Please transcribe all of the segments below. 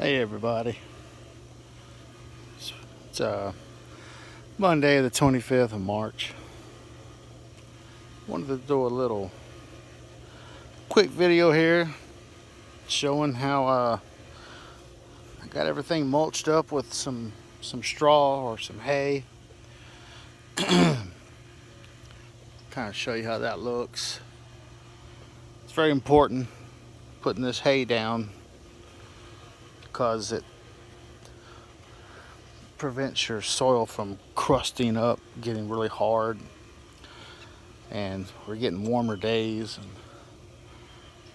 Hey everybody, it's Monday the 25th of March. Wanted to do a little quick video here showing how I got everything mulched up with some straw or some hay. Kind of show you how that looks. It's very important putting this hay down because it prevents your soil from crusting up, getting really hard. And we're getting warmer days. And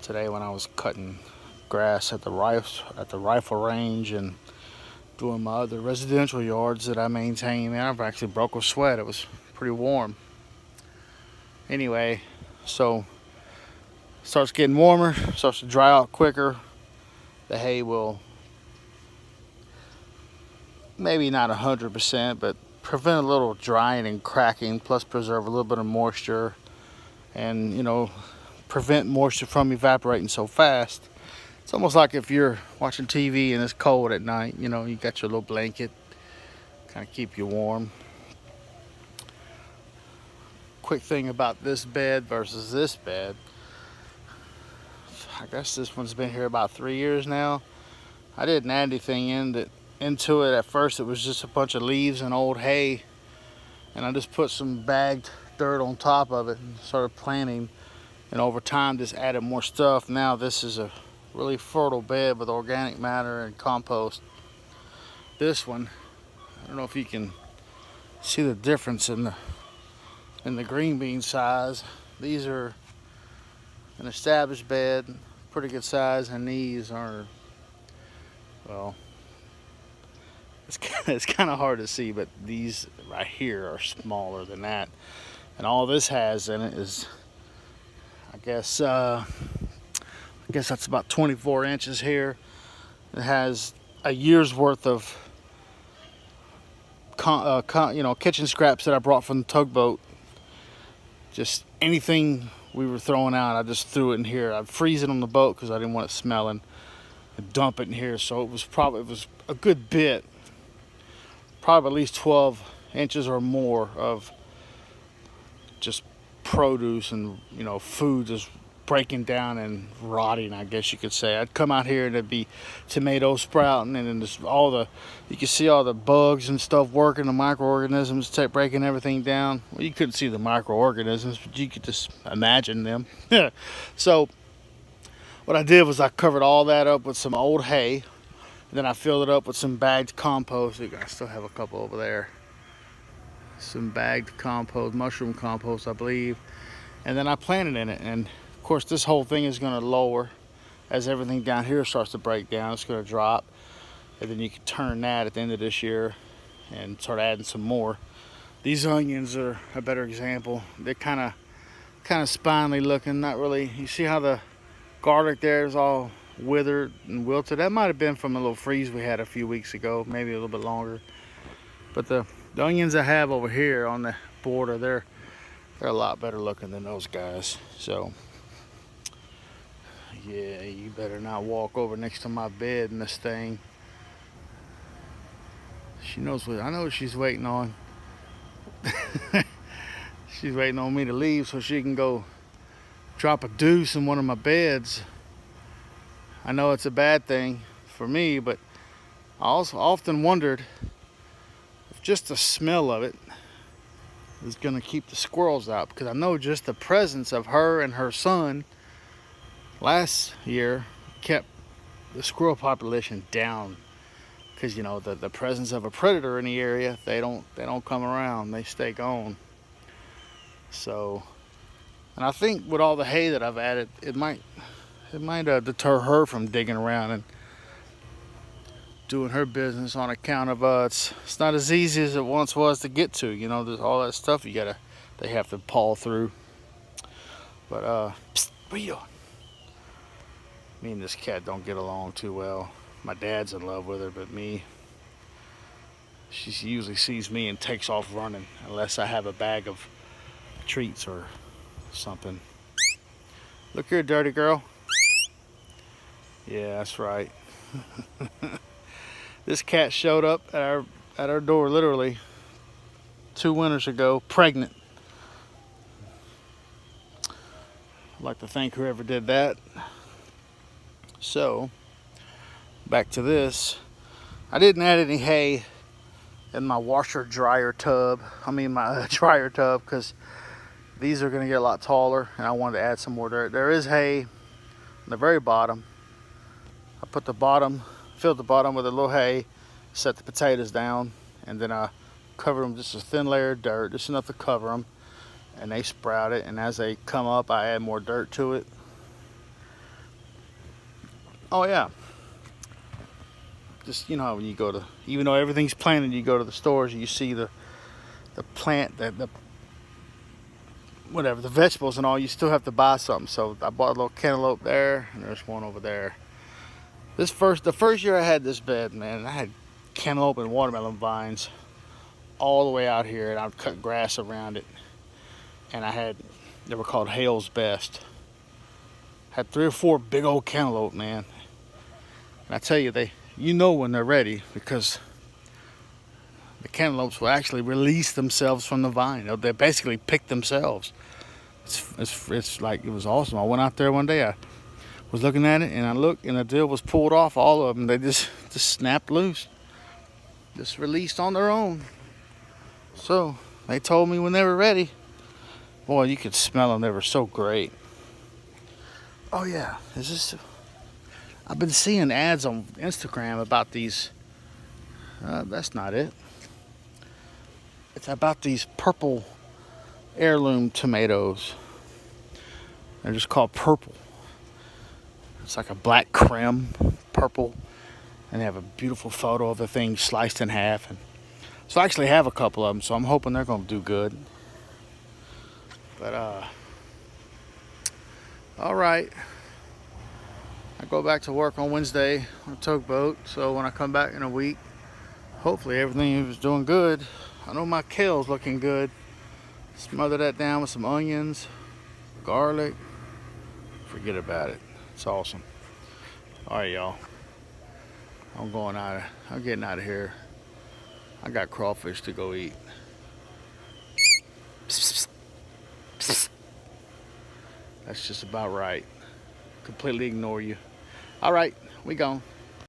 today, when I was cutting grass at the rifle range and doing my other residential yards that I maintain, man, I've actually broke a sweat. It was pretty warm. Anyway, so it starts getting warmer, starts to dry out quicker. The hay will maybe not 100%, but prevent a little drying and cracking, plus preserve a little bit of moisture, and prevent moisture from evaporating so fast. It's almost like if you're watching TV and it's cold at night, you got your little blanket, kind of keep you warm. Quick thing about this bed versus this bed. I guess this one's been here about 3 years now. I didn't add anything into it at first. It was just a bunch of leaves and old hay, and I just put some bagged dirt on top of it and started planting, and over time just added more stuff. Now this is a really fertile bed with organic matter and compost. This one, I don't know if you can see the difference in the green bean size. These are an established bed, pretty good size, and these are, well, it's kind of hard to see, but these right here are smaller than that. And all this has in it is, I guess that's about 24 inches here. It has a year's worth of kitchen scraps that I brought from the tugboat. Just anything we were throwing out, I just threw it in here. I'd freeze it on the boat because I didn't want it smelling, and dump it in here. So it was a good bit, probably at least 12 inches or more of just produce and food just breaking down and rotting, I guess you could say. I'd come out here and it'd be tomato sprouting, and then you could see all the bugs and stuff working, the microorganisms breaking everything down. Well, you couldn't see the microorganisms, but you could just imagine them. So what I did was I covered all that up with some old hay, and then I filled it up with some bagged compost. I still have a couple over there. Some bagged compost, mushroom compost, I believe. And then I planted in it. And of course, this whole thing is going to lower as everything down here starts to break down. It's going to drop. And then you can turn that at the end of this year and start adding some more. These onions are a better example. They're kind of spiny looking, not really. You see how the garlic there is all withered and wilted? That might have been from a little freeze we had a few weeks ago, maybe a little bit longer. But the onions I have over here on the border, they're a lot better looking than those guys. So yeah, you better not walk over next to my bed in this thing. She knows I know what she's waiting on. She's waiting on me to leave so she can go drop a deuce in one of my beds. I know it's a bad thing for me, but I also often wondered if just the smell of it is going to keep the squirrels out, because I know just the presence of her and her son last year kept the squirrel population down, because the presence of a predator in the area, they don't come around, they stay gone. So, and I think with all the hay that I've added, it might deter her from digging around and doing her business, on account of it's not as easy as it once was to get to. There's all that stuff they have to paw through. But psst, what are you doing? Me and this cat don't get along too well. My dad's in love with her, but me, she usually sees me and takes off running unless I have a bag of treats or something. Look here, dirty girl. Yeah, that's right. This cat showed up at our door literally 2 winters ago, pregnant. I'd like to thank whoever did that. So, back to this. I didn't add any hay in my washer dryer tub. I mean my dryer tub, because these are going to get a lot taller and I wanted to add some more dirt. There is hay on the very bottom. I put the bottom, filled the bottom with a little hay, set the potatoes down, and then I covered them just a thin layer of dirt, just enough to cover them, and they sprouted. And as they come up, I add more dirt to it. Oh yeah, just, you know, when you go to, even though everything's planted, you go to the stores and you see the plant, the whatever, the vegetables and all, you still have to buy something. So I bought a little cantaloupe there, and there's one over there. The first year I had this bed, man, I had cantaloupe and watermelon vines all the way out here, and I'd cut grass around it. And they were called Hale's Best. Had 3 or 4 big old cantaloupe, man. And I tell you, you know when they're ready, because the cantaloupes will actually release themselves from the vine. They basically pick themselves. It's like, it was awesome. I went out there one day, I was looking at it, and I looked, and the deal was pulled off, all of them. They just snapped loose, just released on their own. So they told me when they were ready. Boy, you could smell them. They were so great. Oh yeah, I've been seeing ads on Instagram about these. That's not it. It's about these purple heirloom tomatoes. They're just called purple. It's like a black creme, purple, and they have a beautiful photo of the thing sliced in half. And so I actually have a couple of them, so I'm hoping they're going to do good. But all right. I go back to work on Wednesday on a tugboat, so when I come back in a week, hopefully everything is doing good. I know my kale's looking good. Smother that down with some onions, garlic. Forget about it. It's awesome. All right, y'all. I'm getting out of here. I got crawfish to go eat. That's just about right. Completely ignore you. All right, we gone.